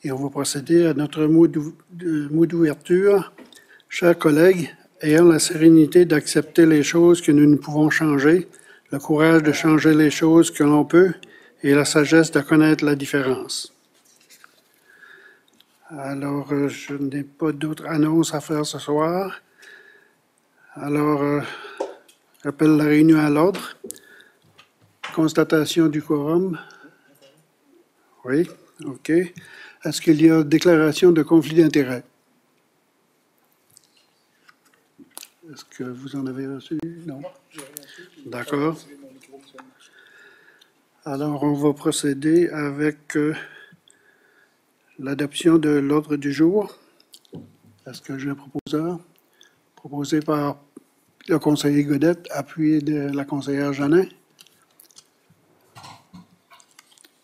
Et on va procéder à notre mot d'ouverture. Chers collègues, ayons la sérénité d'accepter les choses que nous ne pouvons changer, le courage de changer les choses que l'on peut et la sagesse de connaître la différence. Alors, je n'ai pas d'autres annonces à faire ce soir. Alors, j'appelle la réunion à l'ordre. Constatation du quorum. Oui, OK. Est-ce qu'il y a déclaration de conflit d'intérêt? Est-ce que vous en avez reçu? Non. D'accord. Alors, on va procéder avec l'adoption de l'ordre du jour. Est-ce que j'ai un proposeur? Proposé par le conseiller Godette, appuyé de la conseillère Janin.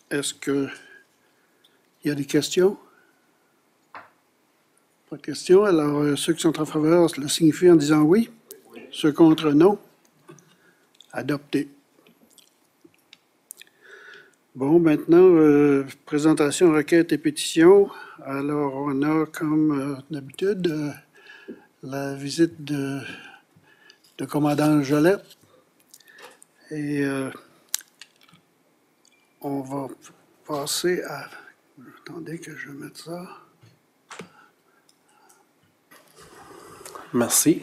Est-ce qu'il y a des questions? Pas de questions. Alors, ceux qui sont en faveur le signifient en disant oui. Ceux contre, non. Adopté. Bon, maintenant, présentation, requête et pétition. Alors, on a, comme d'habitude, la visite de commandant Jolet. Et on va passer à... Attendez que je mette ça. Merci.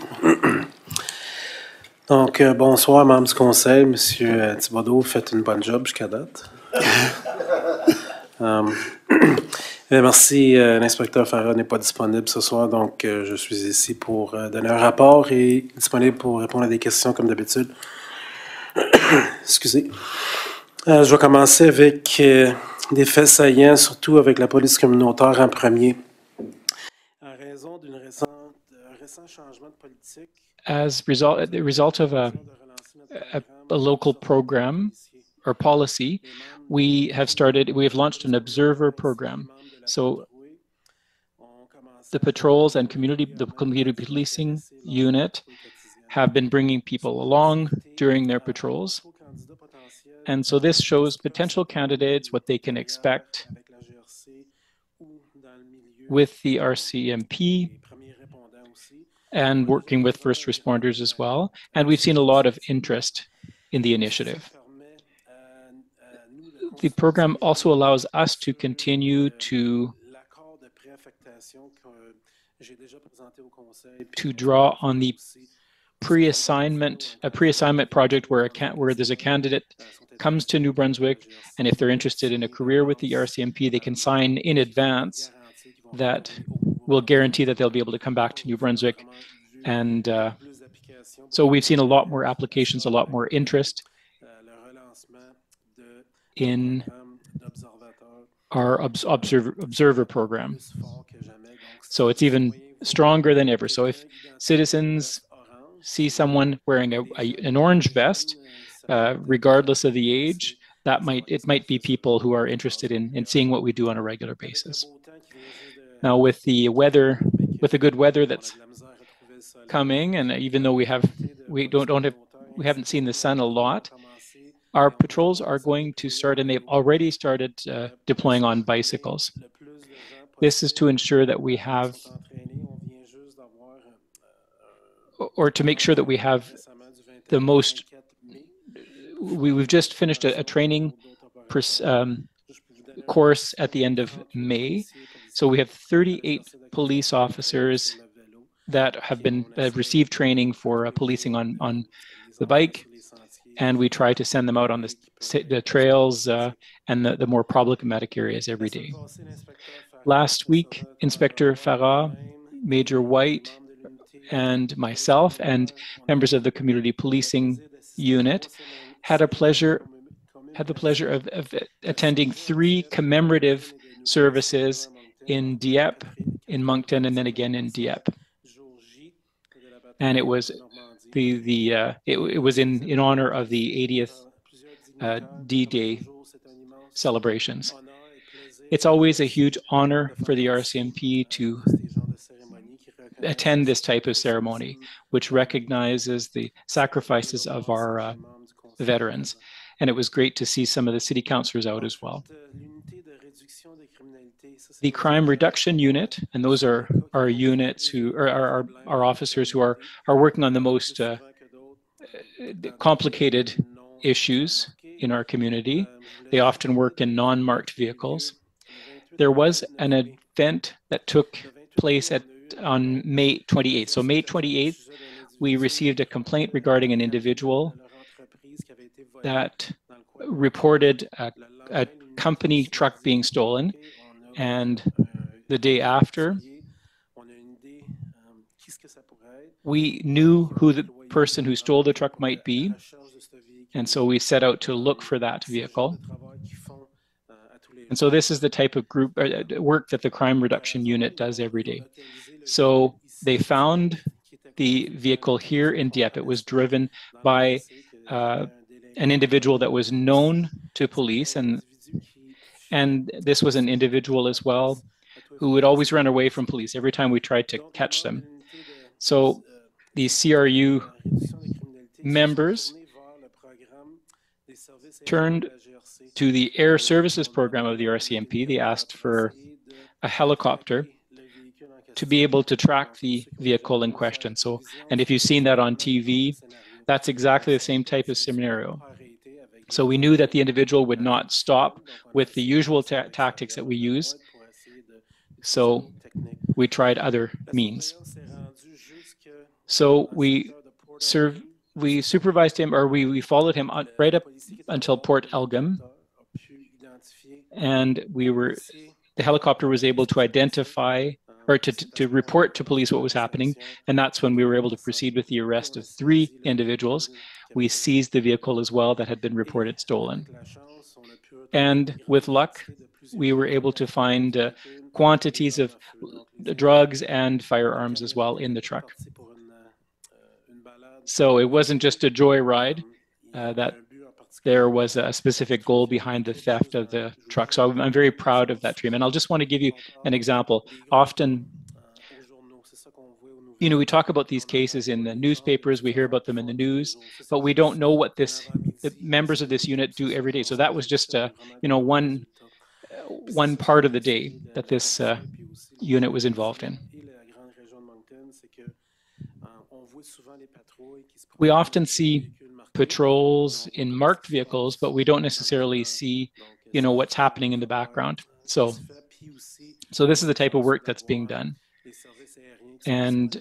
Donc, bonsoir, membres du conseil. Monsieur Thibodeau, vous faites une bonne job jusqu'à date. Merci, l'inspecteur Farah n'est pas disponible ce soir, donc je suis ici pour donner un rapport et disponible pour répondre à des questions comme d'habitude. Excusez. Je vais commencer avec des faits saillants, surtout avec la police communautaire en premier. En raison d'un récent changement de politique, as the result of a local program or policy, we have launched an observer program. So the patrols and the community policing unit have been bringing people along during their patrols. And so this shows potential candidates what they can expect with the RCMP and working with first responders as well. And we've seen a lot of interest in the initiative. The program also allows us to continue to draw on the pre-assignment project where there's a candidate comes to New Brunswick, and if they're interested in a career with the RCMP, they can sign in advance that will guarantee that they'll be able to come back to New Brunswick. And so we've seen a lot more applications, a lot more interest in our observer program. So it's even stronger than ever. So if citizens see someone wearing an orange vest, regardless of the age, it might be people who are interested in seeing what we do on a regular basis. Now, with the good weather that's coming, and even though we haven't seen the sun a lot, our patrols are going to start, and they've already started deploying on bicycles. This is to ensure that we have, or to make sure that we have the most. We've just finished a training course at the end of May. So we have 38 police officers that have received training for policing on the bike, and we try to send them out on the trails and the more problematic areas every day. Last week, Inspector Farah, Major White, and myself, and members of the community policing unit had the pleasure of attending 3 commemorative services in Dieppe, in Moncton, and then again in Dieppe. And it was it was in honor of the 80th D-Day celebrations. It's always a huge honor for the RCMP to attend this type of ceremony, which recognizes the sacrifices of our veterans. And it was great to see some of the city councillors out as well. The crime reduction unit, and those are our units who are our officers who are working on the most complicated issues in our community. They often work in non-marked vehicles. There was an event that took place on May 28th. So May 28th, we received a complaint regarding an individual that reported a company truck being stolen, and the day after, we knew who the person who stole the truck might be, and so we set out to look for that vehicle. And so this is the type of group work that the crime reduction unit does every day. So they found the vehicle here in Dieppe. It was driven by an individual that was known to police, and this was an individual as well who would always run away from police every time we tried to catch them. So the CRU members turned to the air services program of the RCMP. They asked for a helicopter to be able to track the vehicle in question. So, and if you've seen that on TV, that's exactly the same type of scenario. So we knew that the individual would not stop with the usual tactics that we use. So we tried other means. So we supervised him, or we followed him right up until Port Elgin, and the helicopter was able to identify or to report to police what was happening, and that's when we were able to proceed with the arrest of 3 individuals. We seized the vehicle as well that had been reported stolen. And with luck, we were able to find quantities of drugs and firearms as well in the truck. So it wasn't just a joyride, that there was a specific goal behind the theft of the truck. So I'm very proud of that team. And I'll just want to give you an example. Often, you know, we talk about these cases in the newspapers, we hear about them in the news, but we don't know what the members of this unit do every day. So that was just you know, one part of the day that this unit was involved in. We often see patrols in marked vehicles, but we don't necessarily see, you know, what's happening in the background. So this is the type of work that's being done. And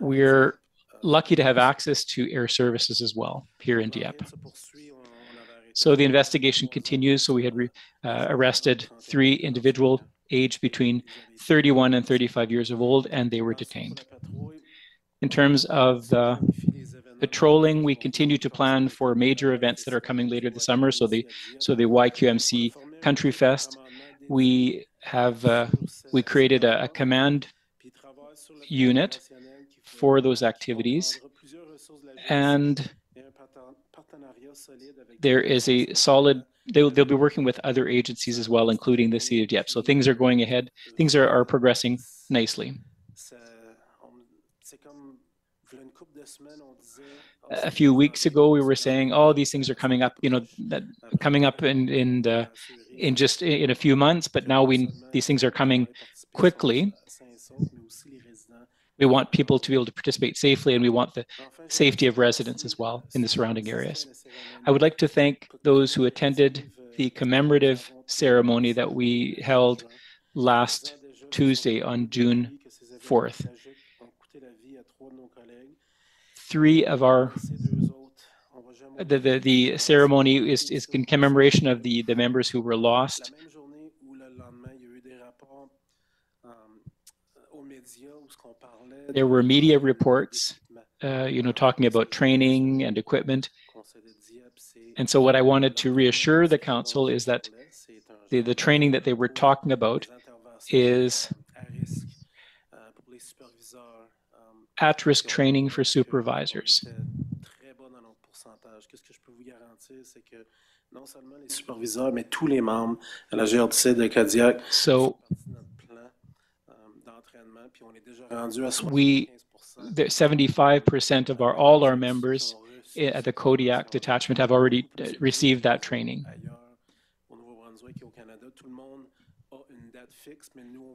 we're lucky to have access to air services as well here in Dieppe. So the investigation continues. So we had arrested 3 individuals aged between 31 and 35 years of old, and they were detained. In terms of patrolling, we continue to plan for major events that are coming later this summer. So the YQMC Country Fest, we created a command unit for those activities, and there is a solid. They'll be working with other agencies as well, including the City of Dieppe. So things are going ahead. Things are progressing nicely. A few weeks ago, we were saying, "Oh, these things are coming up. You know, coming up in just a few months." But now these things are coming quickly. We want people to be able to participate safely, and we want the safety of residents as well in the surrounding areas. I would like to thank those who attended the commemorative ceremony that we held last Tuesday on June 4th. 3 of our the ceremony is in commemoration of the members who were lost. There were media reports, you know, talking about training and equipment. And so what I wanted to reassure the council is that the training that they were talking about is at-risk training for supervisors. So 75% of all our members at the Kodiak detachment have already received that training.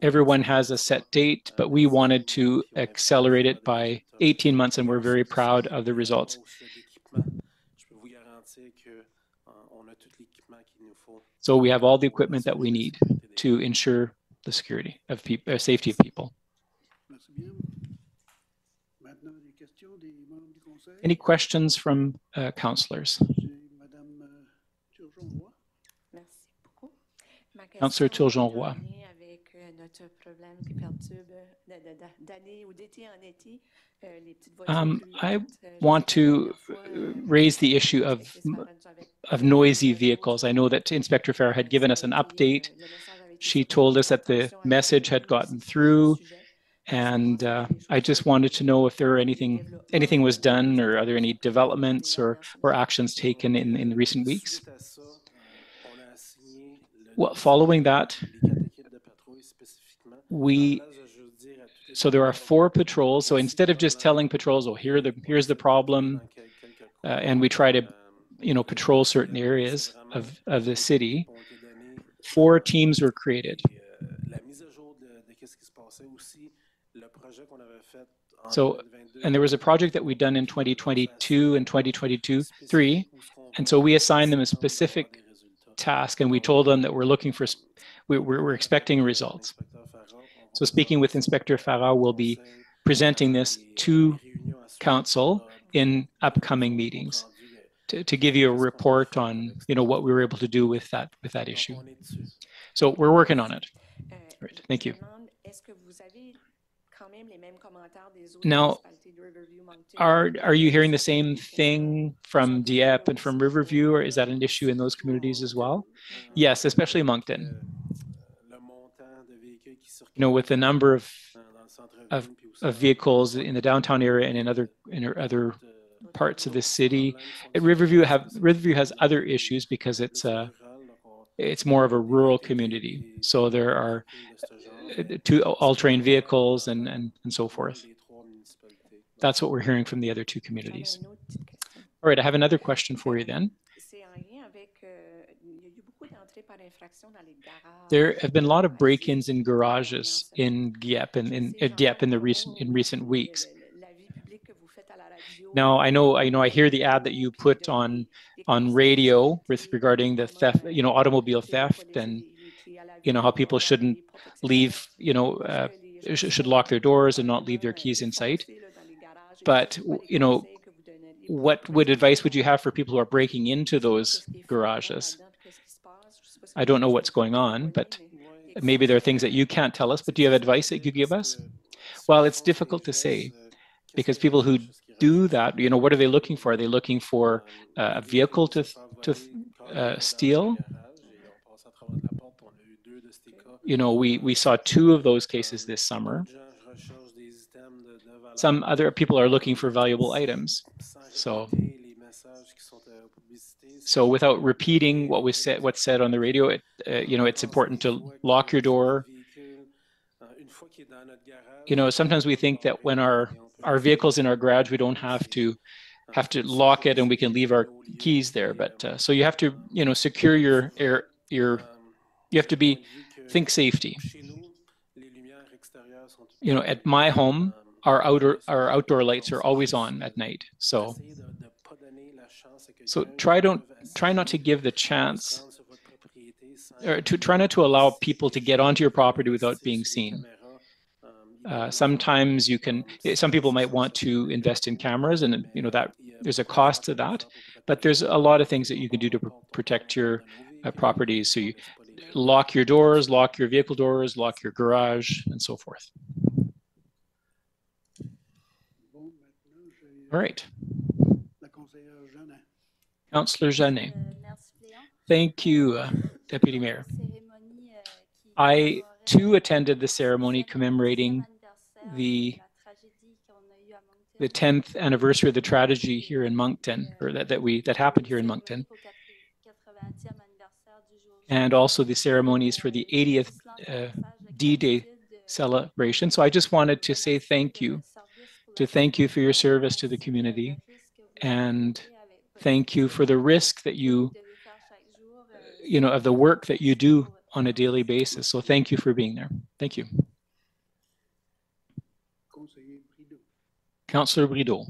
Everyone has a set date, but we wanted to accelerate it by 18 months, and we're very proud of the results. So we have all the equipment that we need to ensure the security of people, safety of people. Any questions from councillors? Councillor Turgeon-Roy. I want to raise the issue of noisy vehicles. I know that Inspector Farrar had given us an update. She told us that the message had gotten through, and I just wanted to know if there were anything was done, or are there any developments or actions taken in the recent weeks? Well, following that, so there are 4 patrols. So instead of just telling patrols, oh, here's the problem, and we try to, patrol certain areas of the city, 4 teams were created. So, and there was a project that we'd done in 2022 and 2023, and so we assigned them a specific task, and we told them that we're expecting results. So speaking with Inspector Farrar, we'll be presenting this to Council in upcoming meetings to give you a report on, what we were able to do with that issue. So we're working on it. Right. Thank you. Now, are you hearing the same thing from Dieppe and from Riverview, or is that an issue in those communities as well? Yes, especially Moncton. With the number of vehicles in the downtown area and in other parts of the city, Riverview has other issues because it's more of a rural community. So there are 2 all-terrain vehicles and so forth. That's what we're hearing from the other 2 communities. All right, I have another question for you then. There have been a lot of break-ins in garages in Dieppe in recent weeks. Now, I hear the ad that you put on radio regarding the theft, automobile theft, and how people shouldn't leave, should lock their doors and not leave their keys in sight. But, what advice would you have for people who are breaking into those garages? I don't know what's going on, but maybe there are things that you can't tell us, but do you have advice that you could give us? Well, it's difficult to say, because people who do that, what are they looking for? Are they looking for a vehicle to steal? We saw 2 of those cases this summer. Some other people are looking for valuable items. So without repeating what's said on the radio, it's important to lock your door. Sometimes we think that when our vehicle's in our garage, we don't have to lock it and we can leave our keys there. But so you have to, secure you have to think safety. At my home, our outdoor lights are always on at night. So try not to give the chance, or try not to allow people to get onto your property without being seen. Sometimes some people might want to invest in cameras, and that there's a cost to that, but there's a lot of things that you can do to protect your properties. So you lock your doors, lock your vehicle doors, lock your garage, and so forth. All right. Councillor Jeannet. Thank you, Deputy Mayor. I too attended the ceremony commemorating the 10th anniversary of the tragedy here in Moncton, or that happened here in Moncton, and also the ceremonies for the 80th D-Day celebration. So I just wanted to say thank you for your service to the community, and thank you for the risk that of the work that you do on a daily basis. So thank you for being there. Thank you. Councillor Brideau.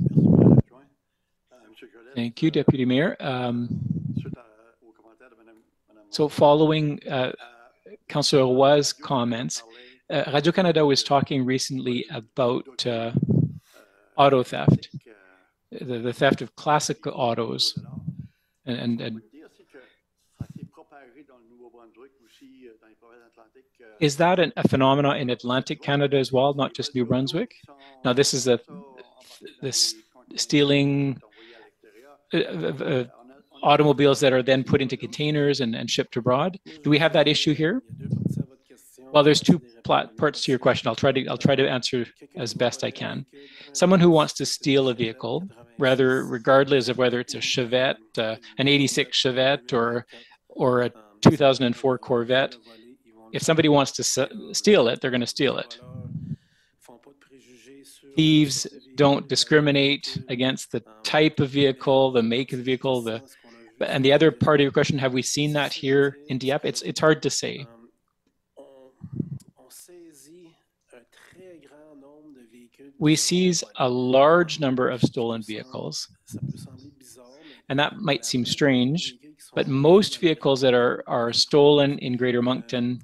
Thank you, Deputy Mayor. So following Councillor Roy's comments, Radio-Canada was talking recently about auto theft, the theft of classic autos. And is that a phenomenon in Atlantic Canada as well, not just New Brunswick? Now, this is this stealing automobiles that are then put into containers and shipped abroad. Do we have that issue here? Well, there's two parts to your question. I'll try to answer as best I can. Someone who wants to steal a vehicle, regardless of whether it's a Chevette, an '86 Chevette, or a 2004 Corvette, if somebody wants to steal it, they're going to steal it. Thieves don't discriminate against the type of vehicle, the make of the vehicle, and the other part of your question, have we seen that here in Dieppe? It's hard to say. We seize a large number of stolen vehicles, and that might seem strange, but most vehicles that are stolen in Greater Moncton,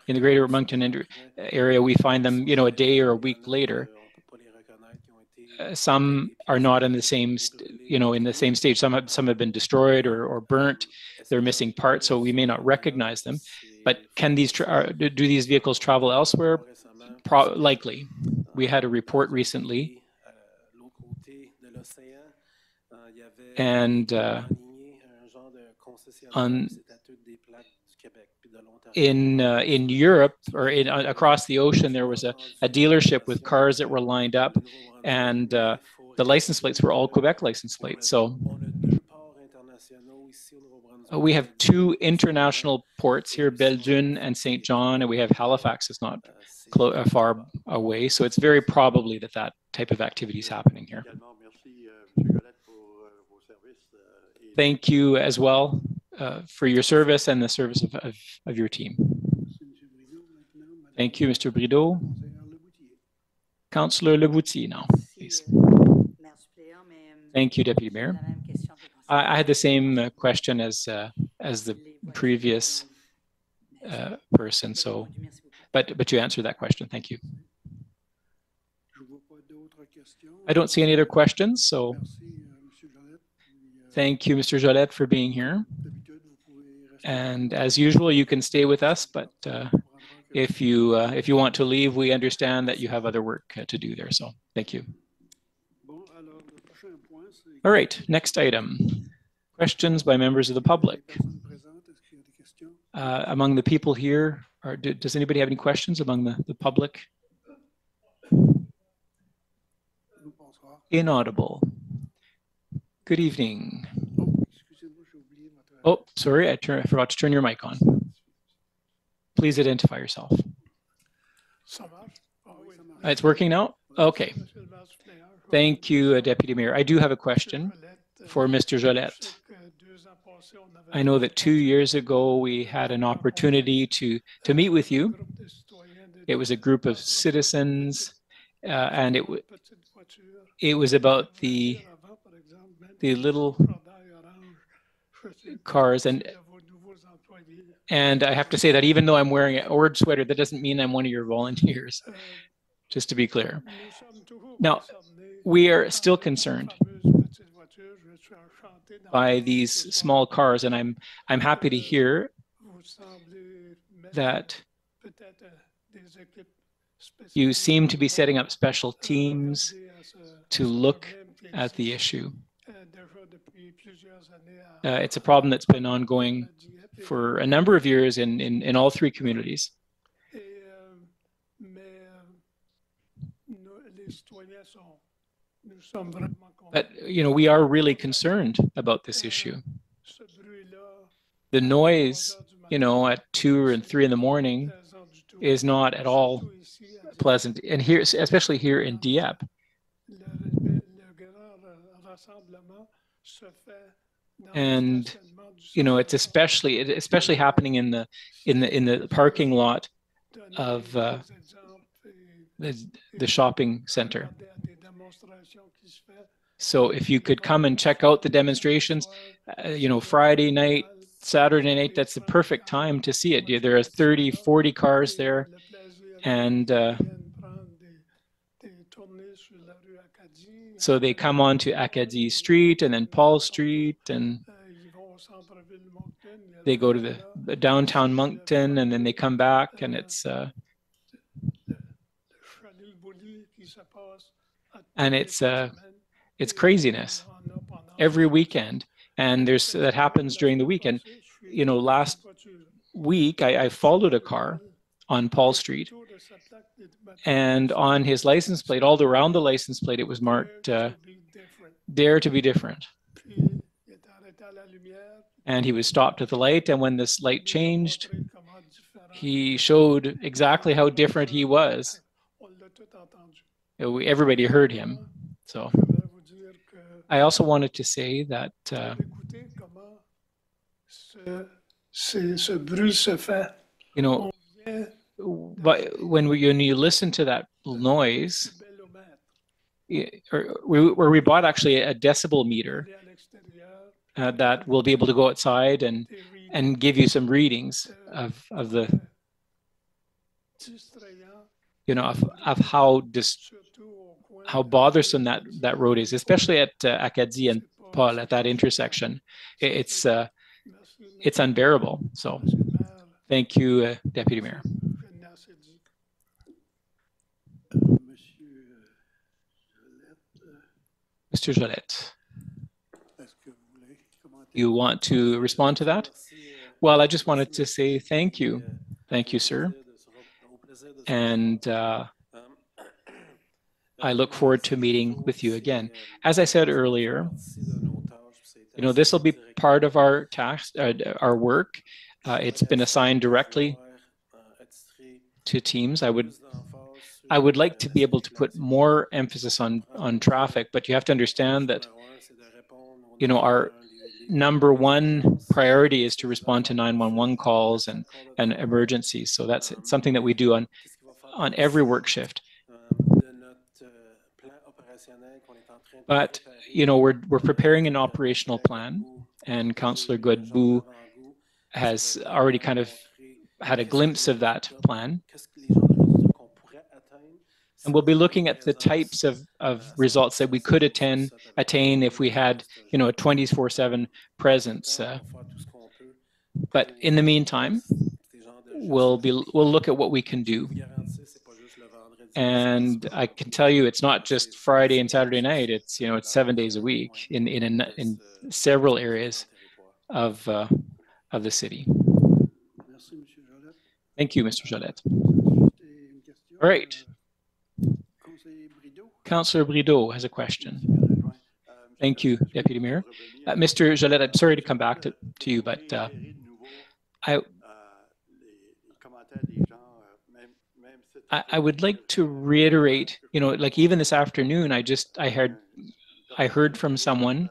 in the Greater Moncton area, we find them, a day or a week later. Some are not in the same, in the same stage. Some have been destroyed or burnt. They're missing parts, so we may not recognize them. But do these vehicles travel elsewhere? Likely. We had a report recently, and in Europe or across the ocean, there was a dealership with cars that were lined up, and the license plates were all Quebec license plates. So we have two international ports here, Belledune and St. John, and we have Halifax. It's not far away, so it's very probably that type of activity is happening here. Thank you as well for your service and the service of your team. Thank you, Mr. Brideau. Councillor Leboutier now, please. Thank you, Deputy Mayor. I had the same question as the previous person, so, but you answered that question. Thank you. I don't see any other questions, so thank you, Mr. Jolette, for being here. And as usual, you can stay with us, but if you want to leave, we understand that you have other work to do there. So thank you. All right, next item. Questions by members of the public. Among the people here, does anybody have any questions among the public? Inaudible. Good evening. Oh, sorry, I forgot to turn your mic on. Please identify yourself. It's working now? Okay. Thank you, Deputy Mayor. I do have a question for Mr. Jolette. I know that 2 years ago we had an opportunity to meet with you. It was a group of citizens, and it was about the little cars, and I have to say that even though I'm wearing an orange sweater, that doesn't mean I'm one of your volunteers, just to be clear. Now, we are still concerned by these small cars, and I'm happy to hear that you seem to be setting up special teams to look at the issue. It's a problem that's been ongoing for a number of years in all three communities. But, we are really concerned about this issue. The noise, at 2 and 3 in the morning is not at all pleasant. And here, especially here in Dieppe. And it's especially happening in the parking lot of the shopping center. So if you could come and check out the demonstrations, Friday night, Saturday night, that's the perfect time to see it. There are 30, 40 cars there, and so they come on to Acadie Street and then Paul Street, and they go to the downtown Moncton, and then they come back, and it's craziness every weekend, and that happens during the weekend. Last week I followed a car on Paul Street, and on his license plate, all around the license plate, it was marked "Dare to be different." And he was stopped at the light, and when this light changed, he showed exactly how different he was. Everybody heard him. So I also wanted to say that but when you listen to that noise, where we bought actually a decibel meter that will be able to go outside and give you some readings of the of how bothersome that road is, especially at Acadie and Paul at that intersection. It's unbearable. So thank you, Deputy Mayor. Mr. Jolette, you want to respond to that? Well, I just wanted to say thank you. Thank you, sir. And I look forward to meeting with you again. As I said earlier, this will be part of our task, our work. It's been assigned directly to teams. I would like to be able to put more emphasis on traffic, but you have to understand that, our number one priority is to respond to 911 calls and emergencies. So that's something that we do on every work shift. But, we're preparing an operational plan, and Councillor Godbout has already kind of had a glimpse of that plan. And we'll be looking at the types of results that we could attain if we had, a 24/7 presence. But in the meantime, we'll look at what we can do. And I can tell you, it's not just Friday and Saturday night. It's 7 days a week in several areas of the city. Thank you, Mr. Jolette. All right. Councillor Brideau has a question. Thank you, Deputy Mayor. Mr. Jolette, I'm sorry to come back to you, but I would like to reiterate, like even this afternoon, I heard from someone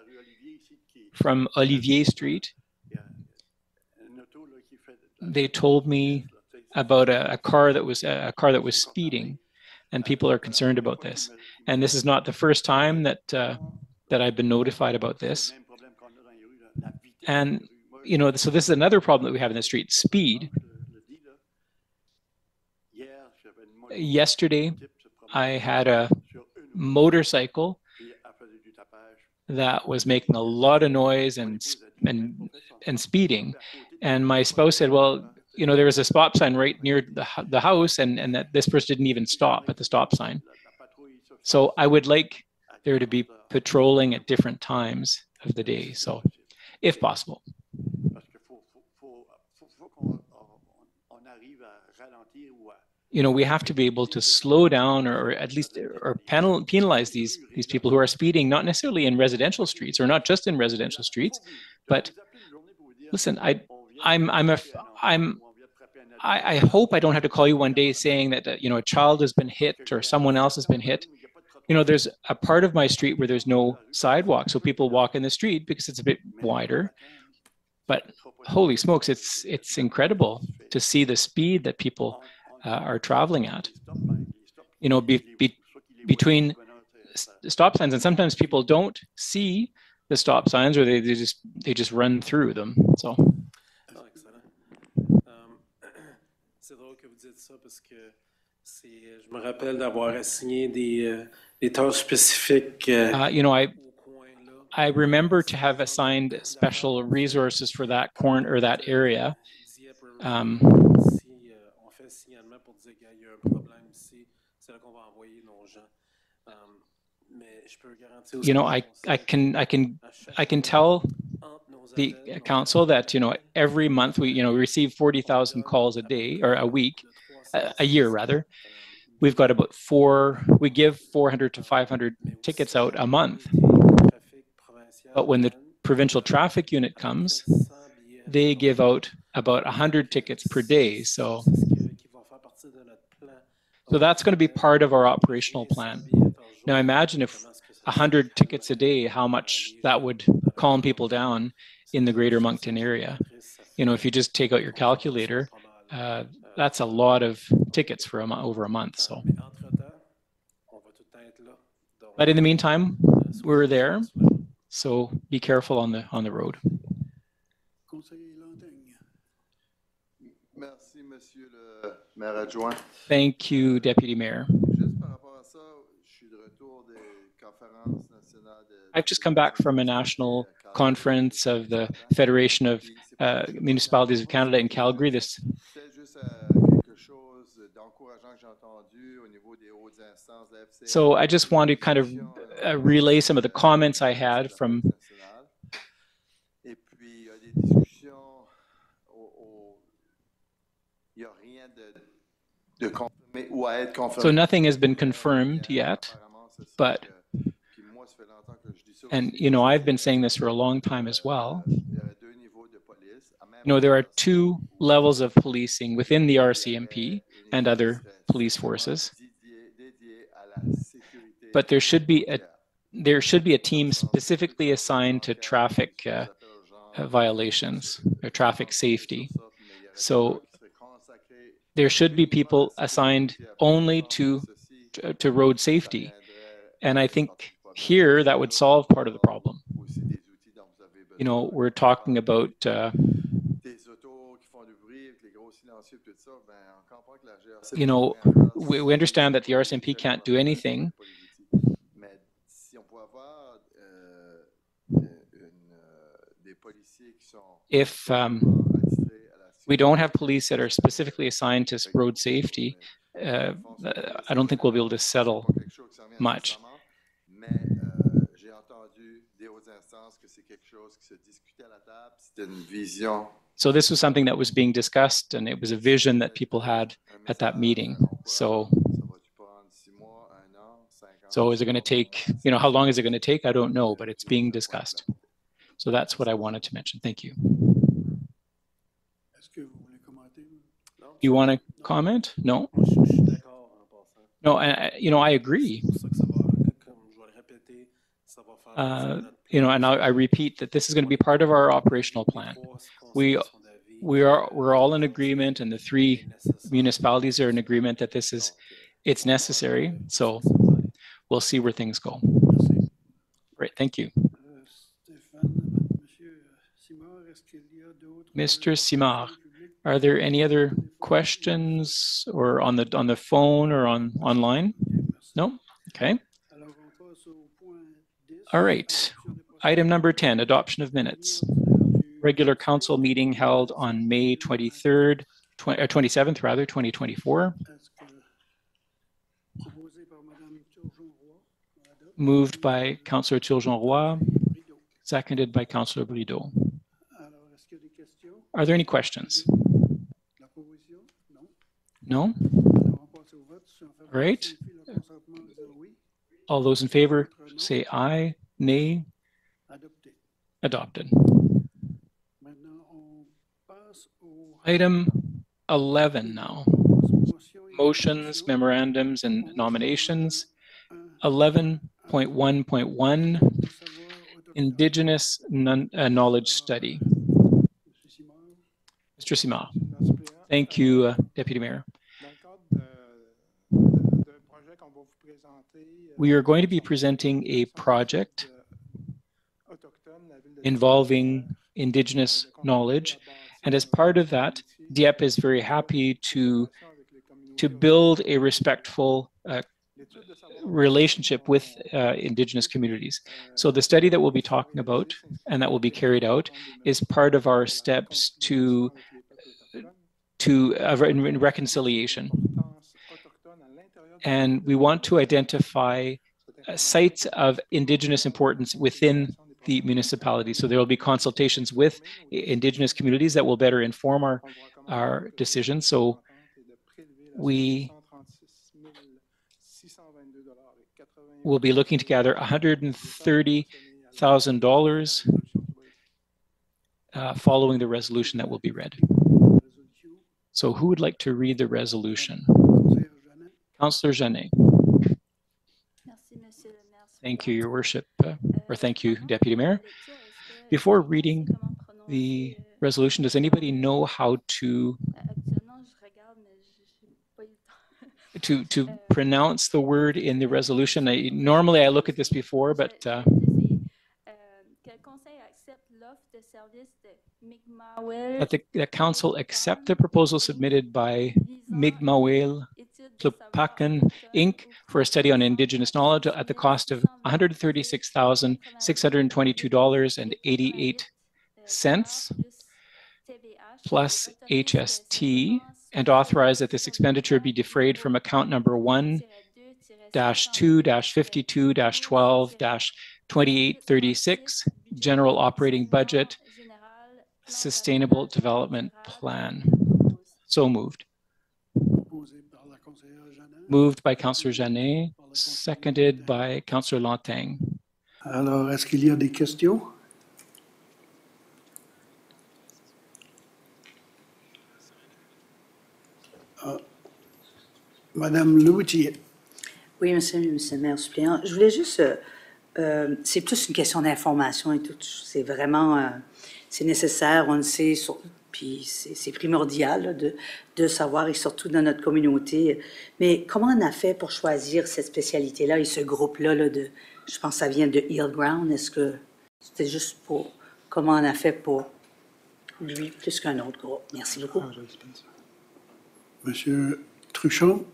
from Olivier Street. They told me about a car that was speeding, and people are concerned about this. And this is not the first time that I've been notified about this. And so this is another problem that we have in the street: speed. Yesterday, I had a motorcycle that was making a lot of noise and speeding, and my spouse said, "Well, there was a stop sign right near the house, and that this person didn't even stop at the stop sign." So I would like there to be patrolling at different times of the day, so if possible. We have to be able to slow down or at least penalize these people who are speeding, not necessarily in residential streets or not just in residential streets, but listen, I hope I don't have to call you one day saying that a child has been hit or someone else has been hit. you know, there's a part of my street where there's no sidewalk, so people walk in the street because it's a bit wider. But holy smokes, it's incredible to see the speed that people are traveling at. You know, between stop signs, and sometimes people don't see the stop signs, or they just run through them. So. C'est drôle que vous dites ça parce que je me rappelle d'avoir assigné des tâches spécifiques. You know, I remember to have assigned special resources for that corner or that area. You know, I can tell the council that, you know, every month we receive 40,000 calls a day, or a week, a year rather. We've got about we give 400 to 500 tickets out a month. But when the provincial traffic unit comes, they give out about 100 tickets per day. So that's going to be part of our operational plan. Now imagine if 100 tickets a day, how much that would calm people down in the Greater Moncton area. You know, if you just take out your calculator, that's a lot of tickets for over a month. So, but in the meantime, we're there. So be careful on the road. Thank you, Deputy Mayor. I've just come back from a national conference of the Federation of Municipalities of Canada in Calgary. So I just want to kind of relay some of the comments I had from. So nothing has been confirmed yet, but, and you know, I've been saying this for a long time as well. You know, there are two levels of policing within the RCMP and other police forces, but there should be a team specifically assigned to traffic violations or traffic safety. So there should be people assigned only to road safety, and I think here that would solve part of the problem. You know, we're talking about you know, we understand that the RCMP can't do anything. If we don't have police that are specifically assigned to road safety, I don't think we'll be able to settle much. So this was something that was being discussed, and it was a vision that people had at that meeting. So is it going to take, you know, how long is it going to take? I don't know, but it's being discussed. So that's what I wanted to mention. Thank you. You want to comment? No? No, you know, I agree. You know, and I repeat that this is going to be part of our operational plan. We're all in agreement, and the three municipalities are in agreement that it's necessary. So we'll see where things go. Great, thank you. Mr. Simard, are there any other questions or on the phone or online? No? Okay. All right. Item number 10, adoption of minutes. Regular council meeting held on May 27th, 2024. Moved by Councillor Turgeon-Roy, seconded by Councillor Brideau. Are there any questions? No? All right. All those in favor say aye, nay. Adopted. Item 11 now. Motions, memorandums, and nominations. 11.1.1 Indigenous Knowledge Study. Mr. Simard. Thank you, Deputy Mayor. We are going to be presenting a project involving Indigenous knowledge, and as part of that, Dieppe is very happy to build a respectful relationship with Indigenous communities. So the study that we'll be talking about and that will be carried out is part of our steps to reconciliation. And we want to identify sites of Indigenous importance within the municipality. So there will be consultations with Indigenous communities that will better inform our decisions. So we will be looking to gather $130,000 following the resolution that will be read. So who would like to read the resolution? Councillor Jeannet. Thank you, Your Worship, or thank you, Deputy Mayor. Before reading the resolution, does anybody know how to pronounce the word in the resolution? Normally I look at this before, but that the council accept the proposal submitted by Mi'kma'win Tlupakan Inc. for a study on Indigenous knowledge at the cost of $136,622.88 plus HST, and authorize that this expenditure be defrayed from account number 1-2-52-12-2836, General Operating Budget, Sustainable Development Plan. So moved. Moved by Councillor Jeannet, seconded by Councillor Lantang. Alors, est-ce qu'il y a des questions? Madame Loutier. Oui, monsieur le maire suppléant. Je voulais juste... c'est plus une question d'information et tout. C'est vraiment... c'est nécessaire, on le sait, puis c'est primordial là, de savoir, et surtout dans notre communauté. Mais comment on a fait pour choisir cette spécialité-là et ce groupe-là, là, je pense que ça vient de Hillground. Est-ce que c'était juste pour... Comment on a fait pour lui plus qu'un autre groupe? Merci beaucoup. Monsieur Truchon.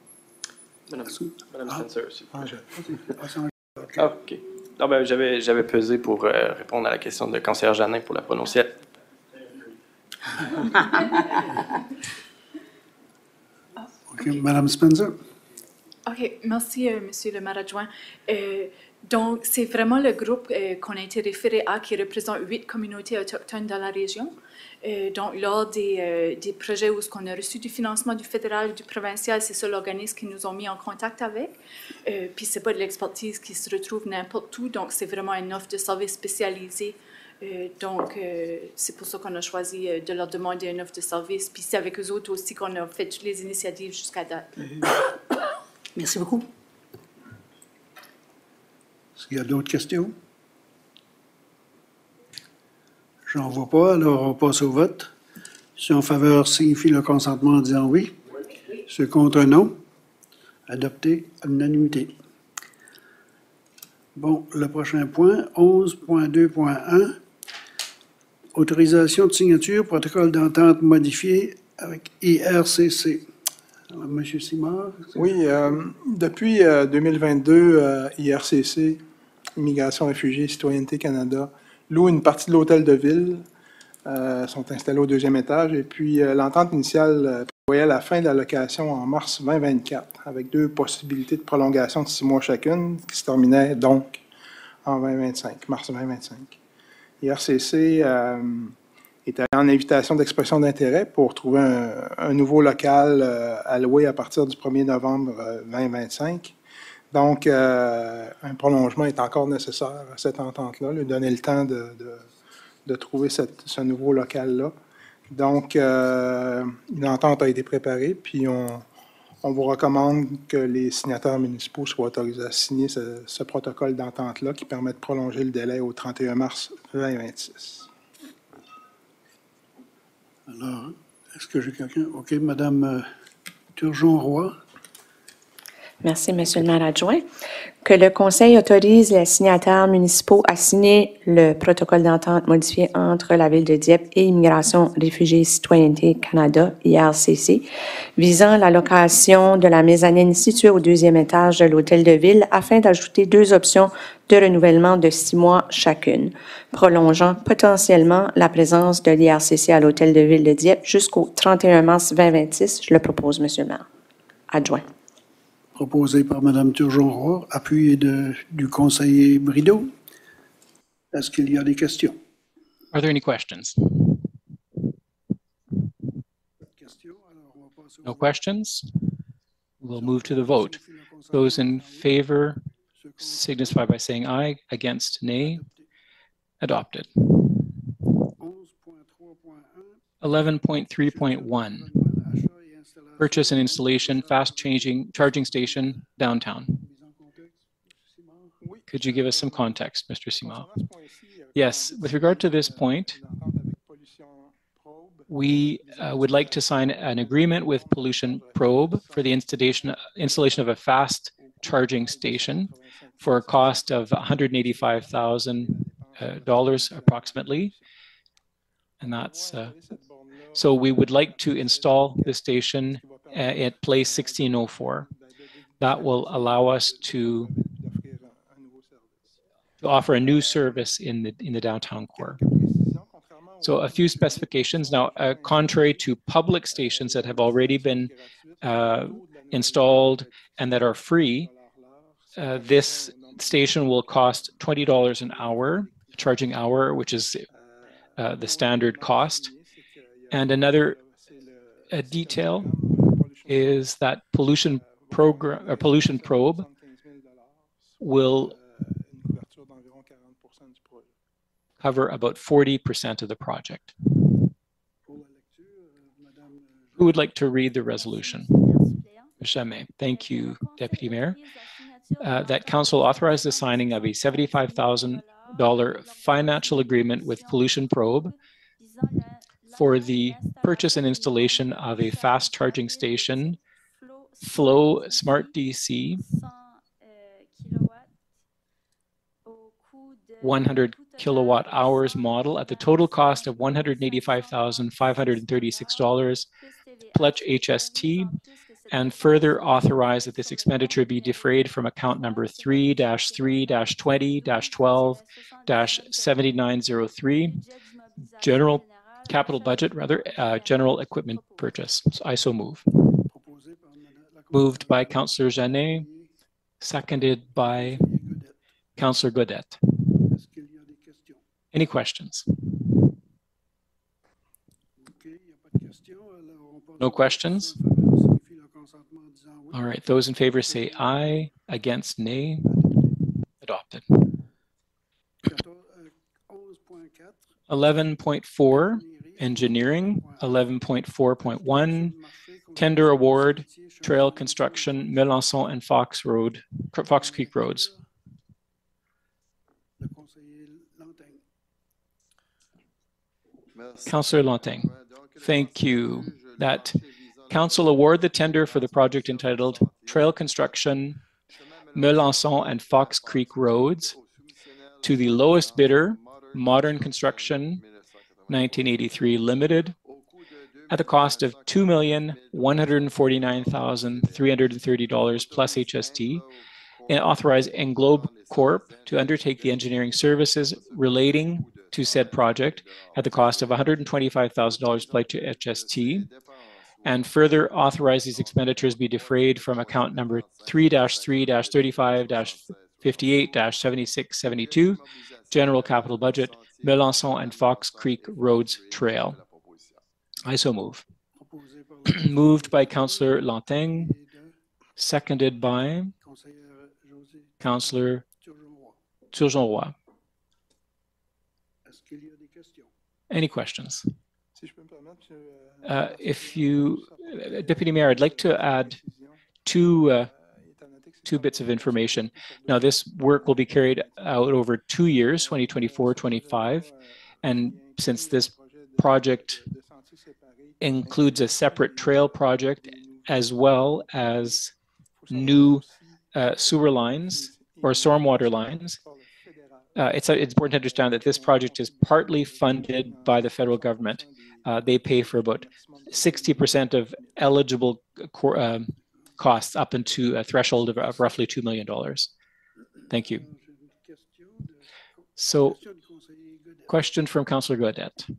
Madame Spencer aussi. OK. Non, ben, j'avais pesé pour répondre à la question de conseillère Jeannin pour la prononciation. OK, Madame Spencer. OK, merci, Monsieur le maire adjoint. Donc, c'est vraiment le groupe qu'on a été référé à qui représente 8 communautés autochtones dans la région. Donc, lors des projets où on a reçu du financement du fédéral et du provincial, c'est ça l'organisme qui nous ont mis en contact avec. Puis, ce n'est pas de l'expertise qui se retrouve n'importe où, donc c'est vraiment une offre de service spécialisée. Donc, c'est pour ça qu'on a choisi de leur demander une offre de service. Puis, c'est avec eux autres aussi qu'on a fait toutes les initiatives jusqu'à date. Merci beaucoup. Est-ce qu'il y a d'autres questions? J'en vois pas, alors on passe au vote. Ceux en faveur signifient le consentement en disant oui. Ceux contre non. Adopté à l'unanimité. Bon, le prochain point, 11.2.1. Autorisation de signature, protocole d'entente modifié avec IRCC. Monsieur Simard? Oui, depuis 2022, IRCC, Immigration, Réfugiés, Citoyenneté Canada, loue une partie de l'hôtel de ville, sont installés au 2e étage, et puis l'entente initiale prévoyait la fin de la location en mars 2024, avec 2 possibilités de prolongation de 6 mois chacune, qui se terminaient donc en 2025, mars 2025. IRCC est allé en invitation d'expression d'intérêt pour trouver un nouveau local à louer à partir du 1er novembre 2025. Donc, un prolongement est encore nécessaire à cette entente-là, lui donner le temps de trouver ce nouveau local-là. Donc, une entente a été préparée, puis On vous recommande que les signataires municipaux soient autorisés à signer ce protocole d'entente-là qui permet de prolonger le délai au 31 mars 2026. Alors, est-ce que j'ai quelqu'un? OK, Madame Turgeon-Roy. Merci, Monsieur le maire adjoint. Que le Conseil autorise les signataires municipaux à signer le protocole d'entente modifié entre la Ville de Dieppe et Immigration, Réfugiés, Citoyenneté Canada, IRCC, visant la location de la mezzanine située au 2e étage de l'Hôtel de Ville afin d'ajouter 2 options de renouvellement de 6 mois chacune, prolongeant potentiellement la présence de l'IRCC à l'Hôtel de Ville de Dieppe jusqu'au 31 mars 2026. Je le propose, Monsieur le maire adjoint. Proposé par Mme Turgeon-Roy, appuyé du conseiller Brideau. Est-ce qu'il y a des questions? Are there any questions? No questions? We'll move to the vote. Those in favor signify by saying aye. Against, nay. Adopted. 11.3.1. Purchase and installation fast charging station downtown. Could you give us some context, Mr. Simard? Yes, with regard to this point, we would like to sign an agreement with Pollution Probe for the installation of a fast charging station for a cost of $185,000 approximately. And that's, so we would like to install the station at place 1604. That will allow us to offer a new service in the downtown core. So a few specifications. Now, contrary to public stations that have already been installed and that are free, this station will cost $20 an hour, charging hour, which is the standard cost. And another detail is that Pollution Probe will cover about 40% of the project. Who would like to read the resolution? Jamais. Thank you, Deputy Mayor. That Council authorized the signing of a $75,000 financial agreement with Pollution Probe for the purchase and installation of a fast charging station, Flow Smart DC, 100 kilowatt hours model at the total cost of $185,536 plus HST, and further authorize that this expenditure be defrayed from account number 3-3-20-12-7903, general capital budget, general equipment purchase. So I so move. Moved by Councillor Jeannet, seconded by Councillor Godette. Any questions? No questions? All right, those in favor say aye. Against, nay. Adopted. 11.4, engineering. 11.4.1, tender award, trail construction, Melançon and Fox Creek Roads. Councillor Lanting, thank you. That Council award the tender for the project entitled Trail Construction, Melançon and Fox Creek Roads to the lowest bidder, Modern Construction, 1983 Limited, at the cost of $2,149,330 plus HST, and authorize Englobe Corp to undertake the engineering services relating to said project at the cost of $125,000 plus HST, and further authorize these expenditures be defrayed from account number 3-3-35-58-7672, General Capital Budget, Melançon and Fox Creek Roads Trail. I so move. Moved by Councillor Lanting, seconded by Councillor Turgeon-Roy. Any questions? If you, Deputy Mayor, I'd like to add two bits of information. Now, this work will be carried out over 2 years, 2024-25, and since this project includes a separate trail project as well as new sewer lines or stormwater lines, it's important to understand that this project is partly funded by the federal government. They pay for about 60% of eligible costs up into a threshold of roughly $2 million. Thank you. So, question from Councillor Gaudette.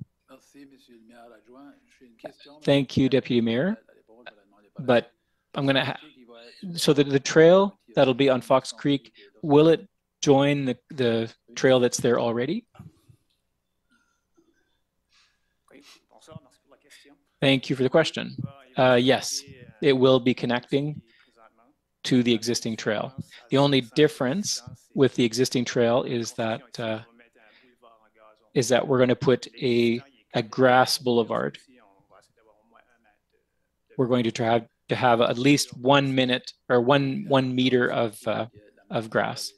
Thank you, Deputy Mayor. But I'm going to so the trail that'll be on Fox Creek, will it join the trail that's there already? Thank you for the question. Yes, it will be connecting to the existing trail. The only difference with the existing trail is that we're going to put a grass boulevard. We're going to have at least 1 minute or one meter of grass.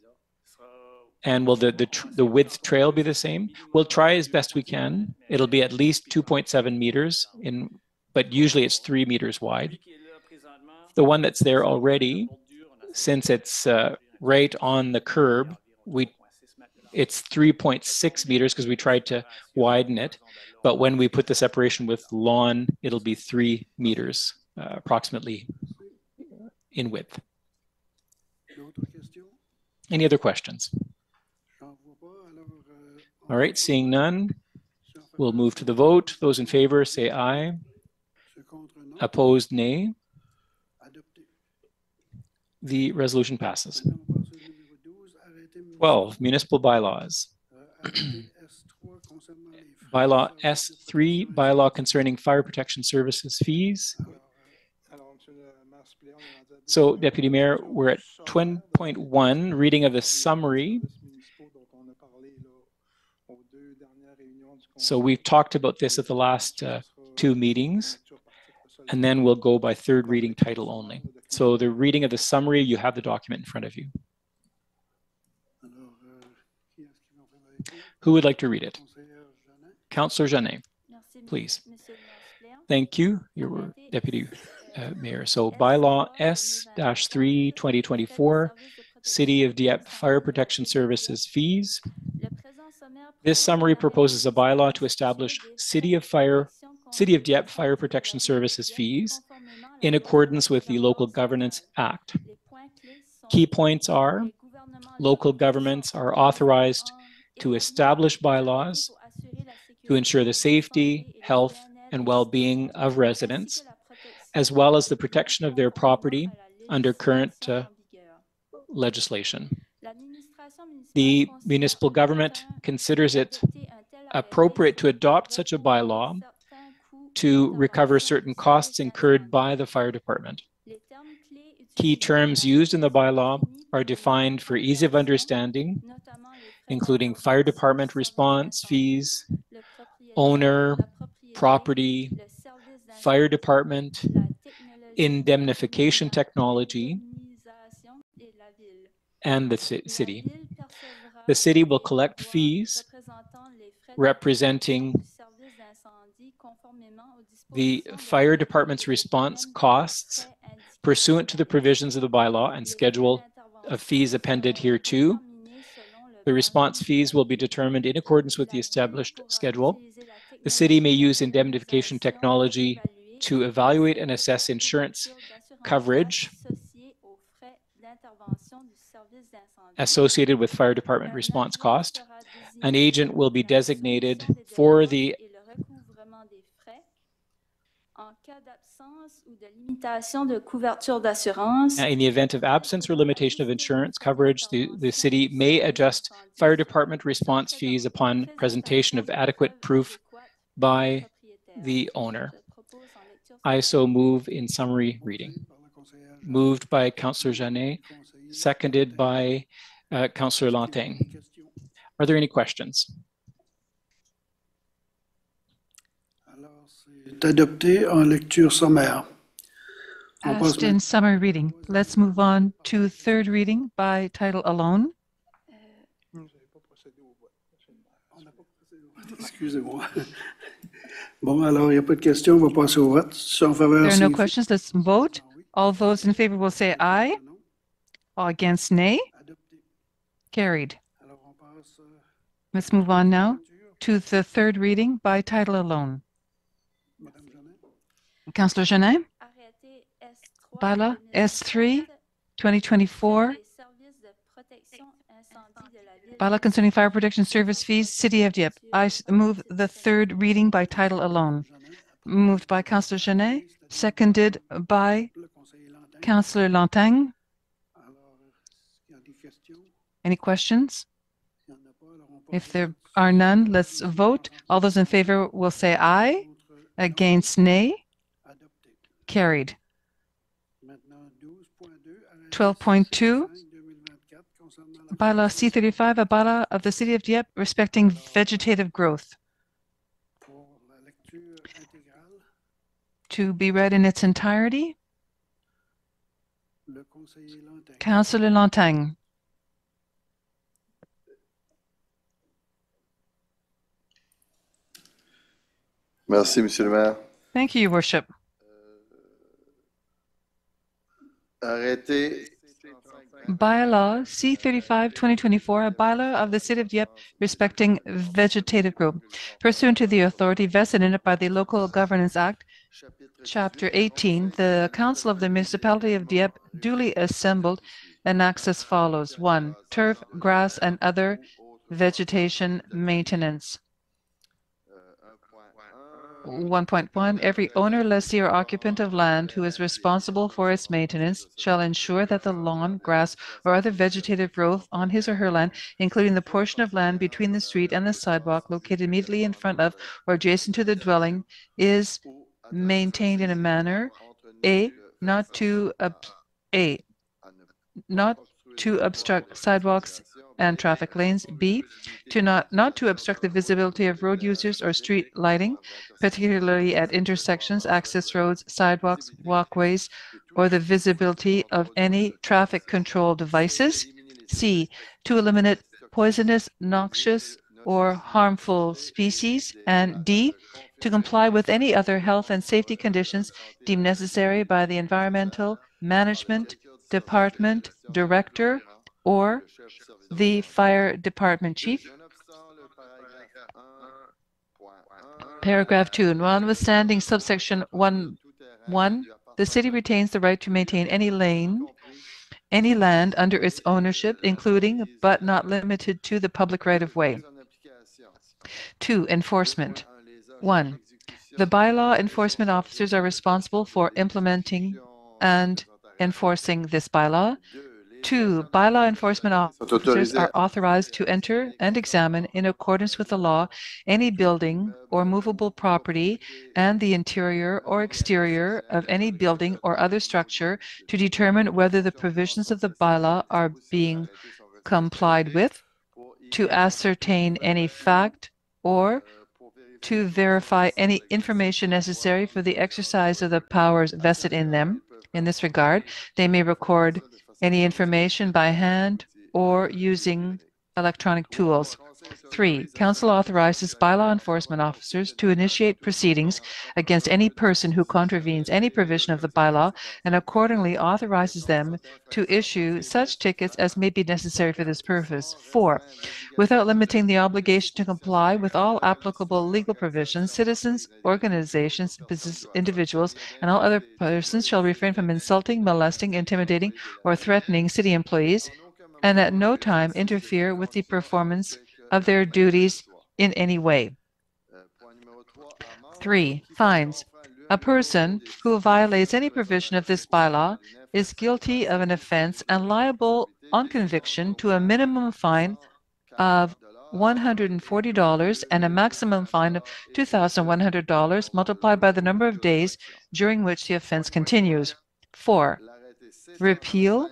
And will the width trail be the same? We'll try as best we can. It'll be at least 2.7 meters, but usually it's 3 meters wide. The one that's there already, since it's right on the curb, it's 3.6 meters because we tried to widen it. But when we put the separation with lawn, it'll be 3 meters approximately in width. Any other questions? All right, seeing none, we'll move to the vote. Those in favor say aye. Opposed, nay. The resolution passes. 12, municipal bylaws. Bylaw S3, bylaw concerning fire protection services fees. So, Deputy Mayor, we're at 10.1, reading of the summary. So we've talked about this at the last 2 meetings, and then we'll go by third reading title only. So the reading of the summary, you have the document in front of you. Who would like to read it? Councillor Jeannet, please. Thank you, your Deputy Mayor. So bylaw S-3 2024, City of Dieppe Fire Protection Services fees. This summary proposes a bylaw to establish City of Dieppe Fire Protection Services fees in accordance with the Local Governance Act. Key points are local governments are authorized to establish bylaws to ensure the safety, health, and well-being of residents, as well as the protection of their property under current legislation. The municipal government considers it appropriate to adopt such a bylaw to recover certain costs incurred by the fire department. Key terms used in the bylaw are defined for ease of understanding, including fire department response fees, owner, property, fire department, indemnification technology, and the city. The city will collect fees representing the fire department's response costs pursuant to the provisions of the bylaw and schedule of fees appended hereto. The response fees will be determined in accordance with the established schedule. The city may use indemnification technology to evaluate and assess insurance coverage associated with fire department response cost. An agent will be designated for the in the event of absence or limitation of insurance coverage, the city may adjust fire department response fees upon presentation of adequate proof by the owner. I so move in summary reading. Moved by Councillor Jeannet, seconded by Councillor Lanting. Are there any questions? C'est adopté en lecture sommaire. passed in summary reading. Let's move on to third reading by title alone. Excusez-moi. Bon, alors, il n'y a pas de questions, on va passer au vote. En faveur, there are no questions. Let's vote. All those in favor will say aye. All against, nay. Carried. Let's move on now to the third reading by title alone. Councillor Genin. Bylaw S3 2024. Bylaw concerning fire protection service fees, City of Dieppe. I move the third reading by title alone. Moved by Councillor Genet, seconded by Councillor Lantagne. Any questions? If there are none, let's vote. All those in favor will say aye. Against, nay. Carried. 12.2. Bylaw C35, a bylaw of the City of Dieppe respecting vegetative growth. To be read in its entirety. Councillor Lantagne. Merci, Monsieur le Maire. Thank you, Your Worship. Arrêté. Bylaw C35-2024, a bylaw of the City of Dieppe respecting vegetative growth. Pursuant to the authority vested in it by the Local Governance Act, Chapter 18, the Council of the Municipality of Dieppe, duly assembled, enacts as follows. 1. Turf, grass, and other vegetation maintenance. 1.1. Every owner, lessee, or occupant of land who is responsible for its maintenance shall ensure that the lawn, grass, or other vegetative growth on his or her land, including the portion of land between the street and the sidewalk located immediately in front of or adjacent to the dwelling, is maintained in a manner not to obstruct sidewalks and traffic lanes. B, not to obstruct the visibility of road users or street lighting, particularly at intersections, access roads, sidewalks, walkways, or the visibility of any traffic control devices. C, to eliminate poisonous, noxious, or harmful species. And D, to comply with any other health and safety conditions deemed necessary by the Environmental Management Department Director or the Fire Department Chief. Paragraph 2. Notwithstanding subsection 1.1, the city retains the right to maintain any land under its ownership, including but not limited to the public right-of-way. 2. Enforcement. 1. The bylaw enforcement officers are responsible for implementing and enforcing this bylaw. 2. Bylaw enforcement officers are authorized to enter and examine, in accordance with the law, any building or movable property and the interior or exterior of any building or other structure to determine whether the provisions of the bylaw are being complied with, to ascertain any fact, or to verify any information necessary for the exercise of the powers vested in them. In this regard, they may record any information by hand or using electronic tools. 3. Council authorizes bylaw enforcement officers to initiate proceedings against any person who contravenes any provision of the bylaw and accordingly authorizes them to issue such tickets as may be necessary for this purpose. 4. Without limiting the obligation to comply with all applicable legal provisions, citizens, organizations, business individuals, and all other persons shall refrain from insulting, molesting, intimidating, or threatening city employees, and at no time interfere with the performance of their duties in any way. 3. Fines. A person who violates any provision of this bylaw is guilty of an offense and liable on conviction to a minimum fine of $140 and a maximum fine of $2,100 multiplied by the number of days during which the offense continues. 4. Repeal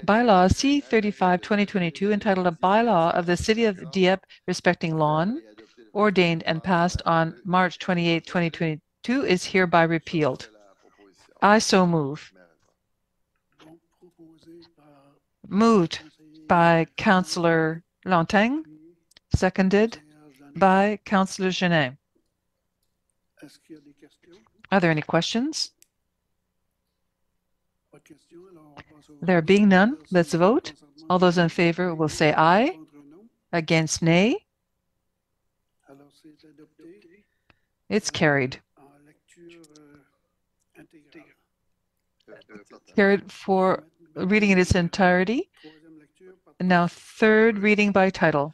Bylaw C35-2022, entitled A Bylaw of the City of Dieppe Respecting Lawn, ordained and passed on March 28, 2022, is hereby repealed. I so move. Moved by Councillor Lantagne, seconded by Councillor Genet. Are there any questions? There being none, let's vote. All those in favor will say aye. Against, nay. It's carried. Carried for reading in its entirety. Now, third reading by title.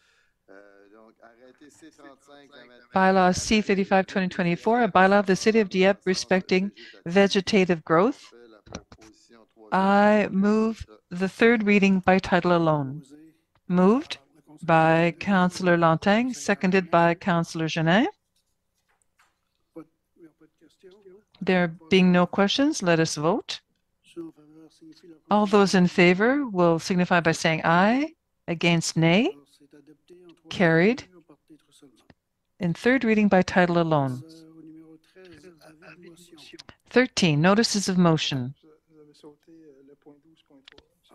Bylaw C-35-2024, a bylaw of the City of Dieppe respecting vegetative growth. I move the third reading by title alone. Moved by Councillor Lantagne, seconded by Councillor Genet. There being no questions, let us vote. All those in favor will signify by saying aye. Against, nay. Carried. In third reading by title alone. 13, notices of motion.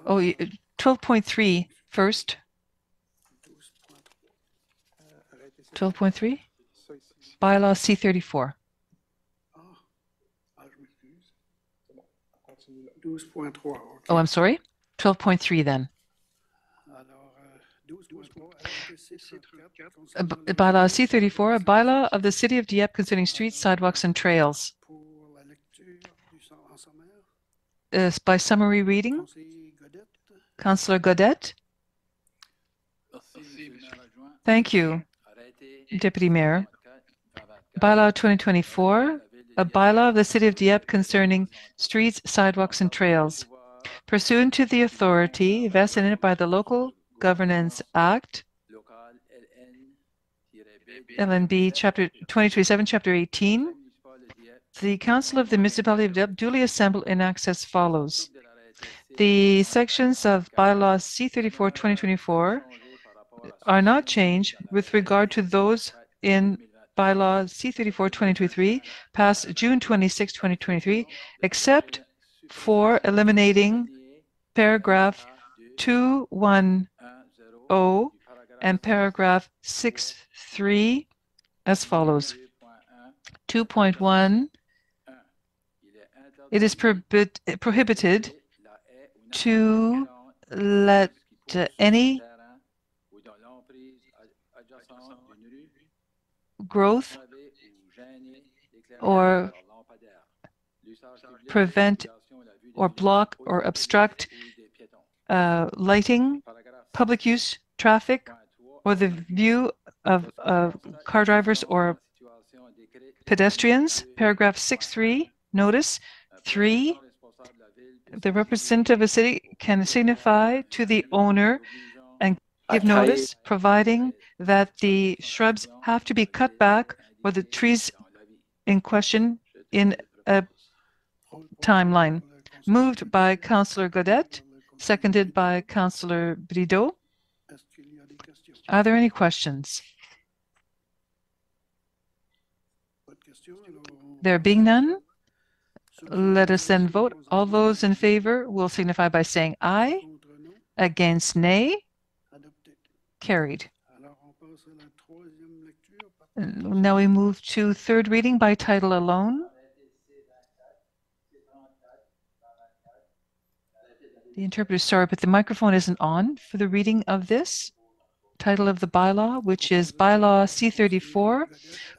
Oh, 12.3 first. 12.3? Bylaw C-34. Oh, I'm sorry. 12.3 then. Bylaw C-34, a bylaw of the City of Dieppe concerning streets, sidewalks, and trails. By summary reading, Councillor Godette. Thank you, Deputy Mayor. Bylaw 2024, a bylaw of the City of Dieppe concerning streets, sidewalks, and trails. Pursuant to the authority vested in it by the Local Governance Act, LNB Chapter 2027, Chapter 18, the Council of the Municipality of Dieppe duly assembled enacts as follows. The sections of Bylaw C-34 2024 are not changed with regard to those in Bylaw C-34 2023 passed June 26, 2023, except for eliminating paragraph 210 and paragraph 6.3 as follows. 2.1, it is prohibited to let any growth or prevent or block or obstruct lighting, public use, traffic, or the view of car drivers or pedestrians. Paragraph 6.3, notice 3, the representative of a city can signify to the owner and give notice, providing that the shrubs have to be cut back or the trees in question in a timeline. Moved by Councillor Godette, seconded by Councillor Brideau. Are there any questions? There being none, let us then vote. All those in favor will signify by saying aye. Against, nay. Carried. Now we move to third reading by title alone. The interpreter, sorry, but the microphone isn't on for the reading of this. Title of the bylaw, which is Bylaw C-34,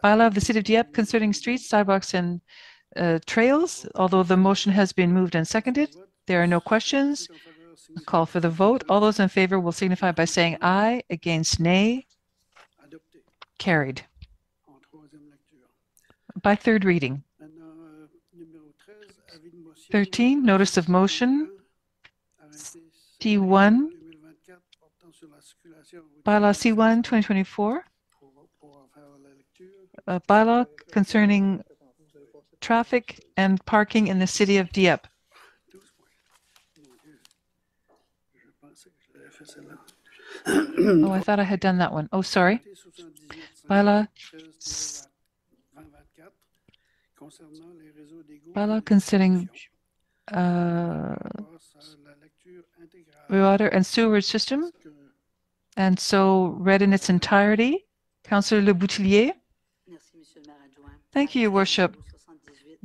bylaw of the City of Dieppe concerning streets, sidewalks, and trails. Although the motion has been moved and seconded, there are no questions. I'll call for the vote. All those in favor will signify by saying aye. Against, nay. Carried. By third reading. 13, notice of motion. C1, Bylaw C1 2024, a bylaw concerning traffic and parking in the City of Dieppe. Oh, I thought I had done that one. Oh, sorry. Bylaw Bylaw concerning water and sewerage system. And so read in its entirety. Councillor Le Boutillier. Thank you, Your Worship.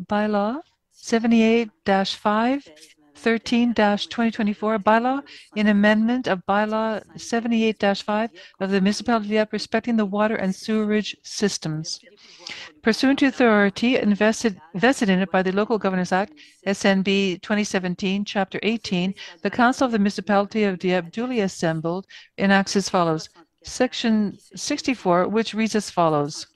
Bylaw 78-5, 13-2024, bylaw in amendment of bylaw 78-5 of the municipality of Dieppe respecting the water and sewerage systems. Pursuant to authority vested in it by the Local Governance Act, SNB 2017, Chapter 18, the Council of the Municipality of Dieppe duly assembled enacts as follows. Section 64, which reads as follows.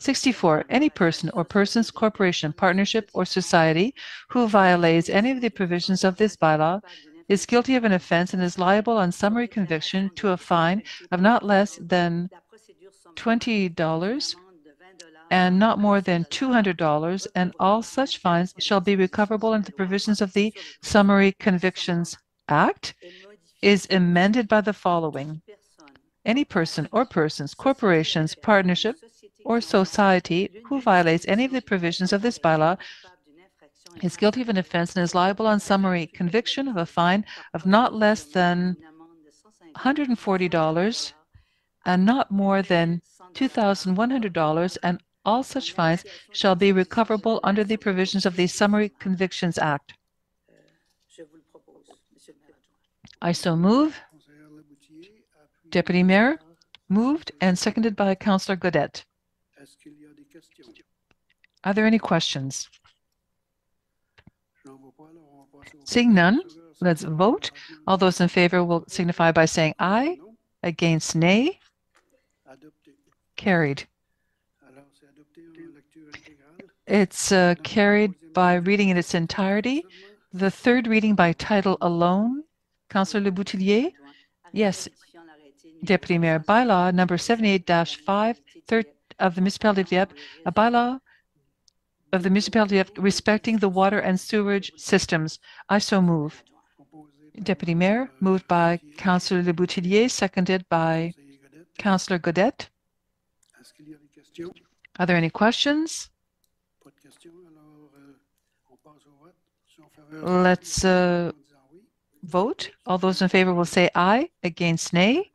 64. Any person or persons, corporation, partnership, or society who violates any of the provisions of this bylaw is guilty of an offense and is liable on summary conviction to a fine of not less than $20 and not more than $200, and all such fines shall be recoverable under the provisions of the Summary Convictions Act, is amended by the following. Any person or persons, corporations, partnership, or society who violates any of the provisions of this bylaw is guilty of an offense and is liable on summary conviction of a fine of not less than $140 and not more than $2,100, and all such fines shall be recoverable under the provisions of the Summary Convictions Act. I so move. Deputy Mayor, moved and seconded by Councillor Godet. Are there any questions? Seeing none, let's vote. All those in favor will signify by saying aye. Against, nay. Carried. It's carried by reading in its entirety. The third reading by title alone. Councillor Le Boutillier? Yes. Deputy Mayor, bylaw number 78-5 of the municipality of Dieppe, a bylaw of the municipality of respecting the water and sewerage systems. I so move. Deputy Mayor, moved by Councillor Le Boutillier, seconded by Councillor Godet. Are there any questions? Let's vote. All those in favor will say aye. Against, nay.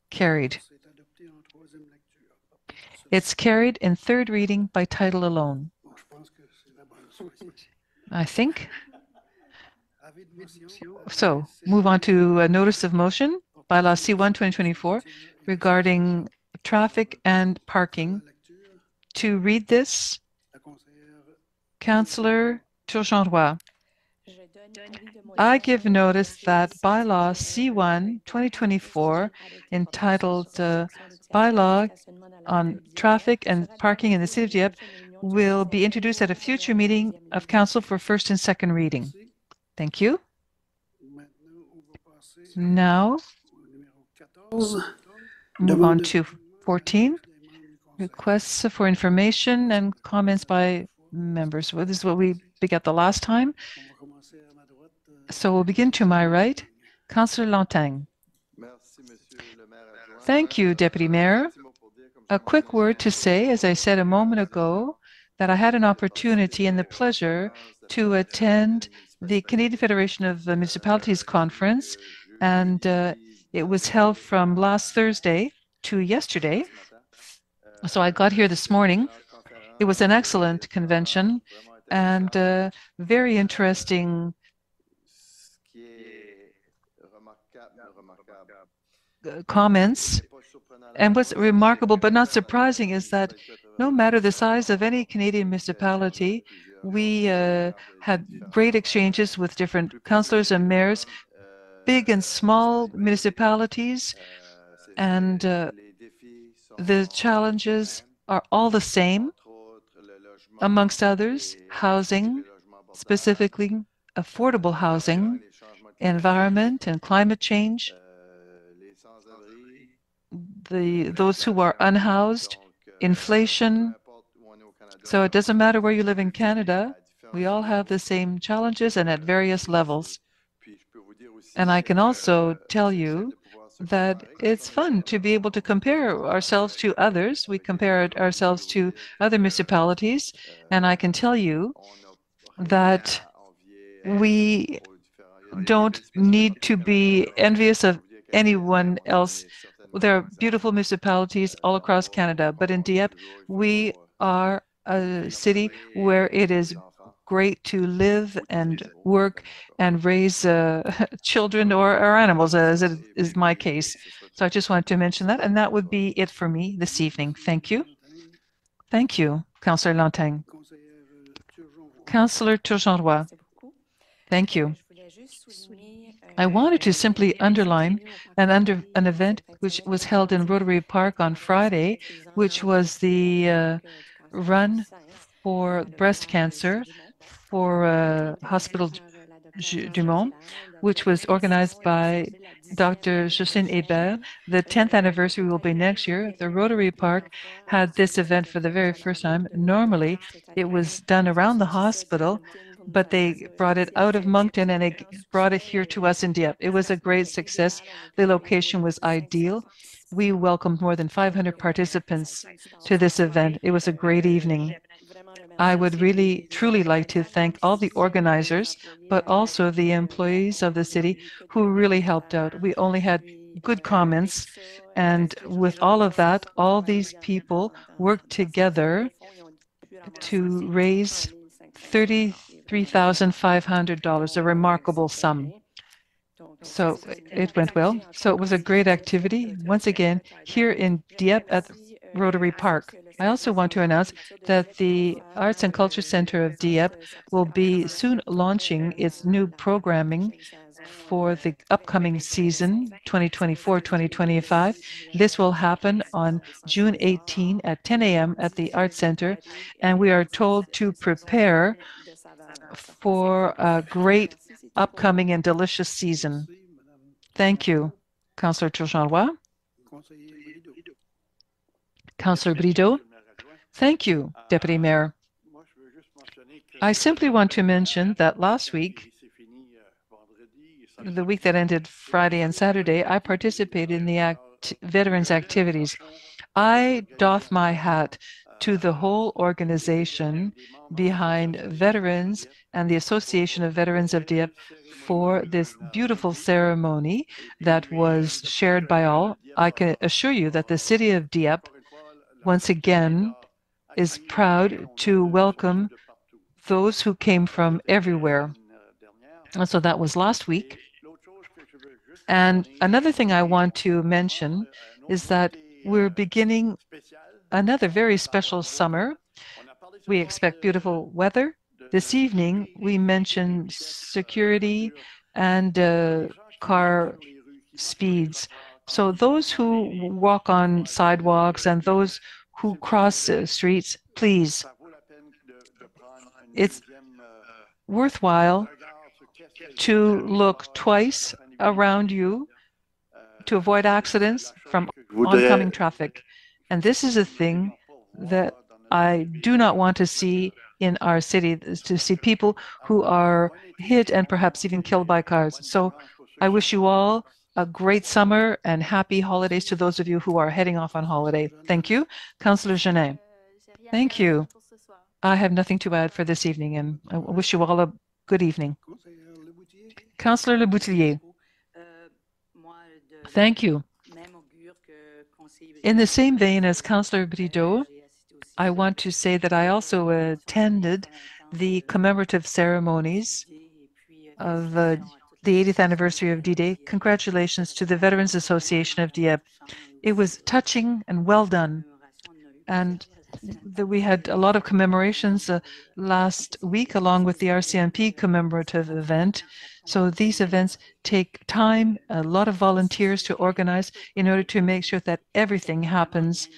Carried. It's carried in third reading by title alone. I think. So, move on to a notice of motion, bylaw C1 2024, regarding traffic and parking. To read this, Councillor Turgeon-Roy. I give notice that bylaw C1 2024, entitled Bylaw on Traffic and Parking in the City of Dieppe, will be introduced at a future meeting of Council for first and second reading. Thank you. Now, move on to 14. Requests for information and comments by members. Well, this is what we began the last time. So we'll begin to my right. Councillor Lantagne. Thank you, Deputy Mayor. A quick word to say, as I said a moment ago, that I had an opportunity and the pleasure to attend the Canadian Federation of Municipalities Conference, and it was held from last Thursday to yesterday. So I got here this morning. It was an excellent convention and very interesting comments. And what's remarkable but not surprising is that no matter the size of any Canadian municipality, we had great exchanges with different councillors and mayors, big and small municipalities, and the challenges are all the same, amongst others, housing, specifically affordable housing, environment and climate change, those who are unhoused, inflation. So it doesn't matter where you live in Canada, we all have the same challenges and at various levels. And I can also tell you that it's fun to be able to compare ourselves to others. We compare ourselves to other municipalities, and I can tell you that we don't need to be envious of anyone else. There are beautiful municipalities all across Canada, but in Dieppe, we are a city where it is great to live and work and raise children or animals, as it is my case. So I just wanted to mention that, and that would be it for me this evening. Thank you. Thank you, Councillor Lantagne. Councillor Turgeon-Roy. Thank you. I wanted to simply underline an event which was held in Rotary Park on Friday, which was the run for breast cancer for Hospital Dumont, which was organized by Dr. Justine Hébert. The 10th anniversary will be next year. The Rotary Park had this event for the very first time. Normally, it was done around the hospital, but they brought it out of Moncton and they brought it here to us in Dieppe. It was a great success. The location was ideal. We welcomed more than 500 participants to this event. It was a great evening. I would really, truly like to thank all the organizers, but also the employees of the city who really helped out. We only had good comments, and with all of that, all these people worked together to raise $33,500, a remarkable sum. So it went well. So it was a great activity, once again, here in Dieppe at Rotary Park. I also want to announce that the Arts and Culture Centre of Dieppe will be soon launching its new programming for the upcoming season, 2024-2025. This will happen on June 18 at 10 a.m. at the Arts Centre, and we are told to prepare for a great upcoming and delicious season. Thank you, Councillor Turgeon-Roy. Councillor Brideau. Thank you, Deputy Mayor. I simply want to mention that last week, the week that ended Friday and Saturday, I participated in the veterans activities. I doff my hat to the whole organization behind veterans and the Association of Veterans of Dieppe for this beautiful ceremony that was shared by all. I can assure you that the city of Dieppe, once again, is proud to welcome those who came from everywhere. And so that was last week. And another thing I want to mention is that we're beginning another very special summer. We expect beautiful weather. This evening, we mentioned security and car speeds. So those who walk on sidewalks and those who cross streets, please, it's worthwhile to look twice around you to avoid accidents from oncoming traffic. And this is a thing that I do not want to see in our city, to see people who are hit and perhaps even killed by cars. So I wish you all a great summer and happy holidays to those of you who are heading off on holiday. Thank you. Councillor Genet. Thank you. I have nothing to add for this evening, and I wish you all a good evening. Councillor Le Boutillier. Thank you. In the same vein as Councillor Brideau, I want to say that I also attended the commemorative ceremonies of the 80th anniversary of D-Day. Congratulations to the Veterans Association of Dieppe. It was touching and well done. And we had a lot of commemorations last week along with the RCMP commemorative event. So these events take time, a lot of volunteers to organize in order to make sure that everything happens.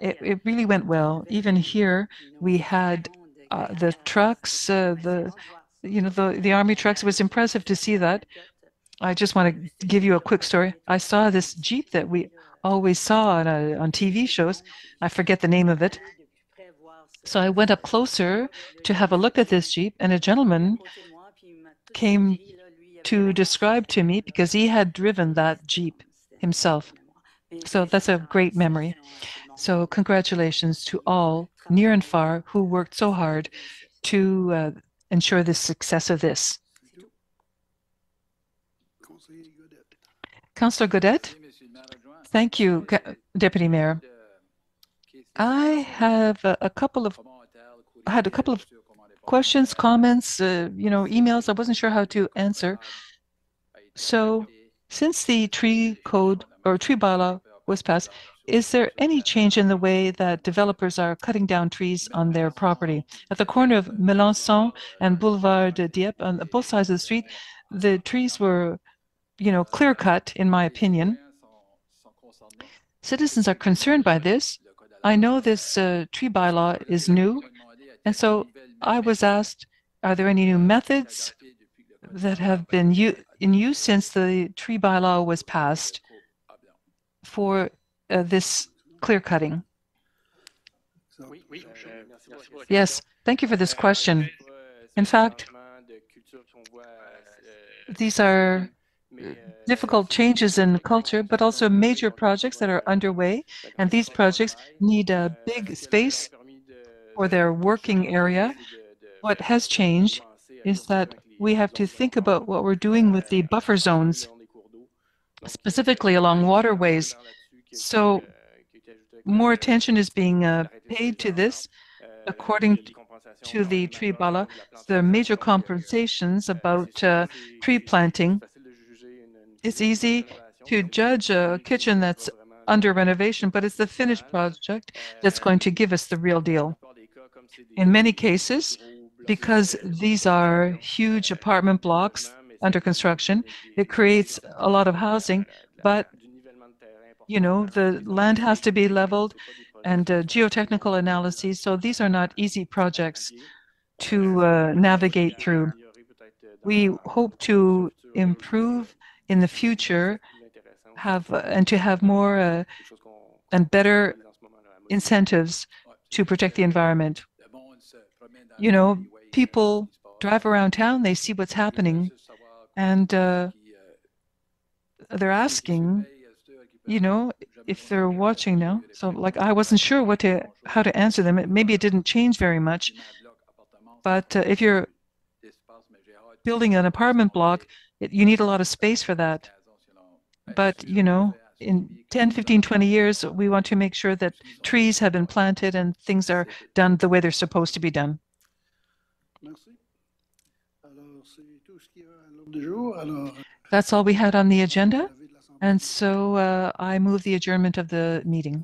It really went well. Even here, we had the trucks, the army trucks. It was impressive to see that. I just want to give you a quick story. I saw this Jeep that we always saw on TV shows. I forget the name of it. So I went up closer to have a look at this Jeep, and a gentleman came to describe to me, because he had driven that Jeep himself. So that's a great memory. So congratulations to all, near and far, who worked so hard to ensure the success of this. Councillor Godet. Thank you, Deputy Mayor. I have a couple of questions, comments, emails. I wasn't sure how to answer. So, since the tree code or tree bylaw was passed, is there any change in the way that developers are cutting down trees on their property? At the corner of Melançon and Boulevard de Dieppe, on both sides of the street, the trees were, clear cut, in my opinion. Citizens are concerned by this. I know this tree bylaw is new, and so I was asked, are there any new methods that have been in use since the tree bylaw was passed for this clear cutting? Yes, thank you for this question. In fact, these are difficult changes in culture, but also major projects that are underway, and these projects need a big space for their working area. What has changed is that we have to think about what we're doing with the buffer zones, specifically along waterways. So more attention is being paid to this. According to the tree bylaw, there are major compensations about tree planting. It's easy to judge a kitchen that's under renovation, but it's the finished project that's going to give us the real deal. In many cases, because these are huge apartment blocks under construction, it creates a lot of housing, but the land has to be leveled and geotechnical analyses, so these are not easy projects to navigate through. We hope to improve in the future, and to have more and better incentives to protect the environment. People drive around town, they see what's happening, and they're asking, if they're watching now. So, I wasn't sure how to answer them. Maybe it didn't change very much. But if you're building an apartment block, you need a lot of space for that. But, in 10, 15, 20 years, we want to make sure that trees have been planted and things are done the way they're supposed to be done. That's all we had on the agenda. And so I move the adjournment of the meeting.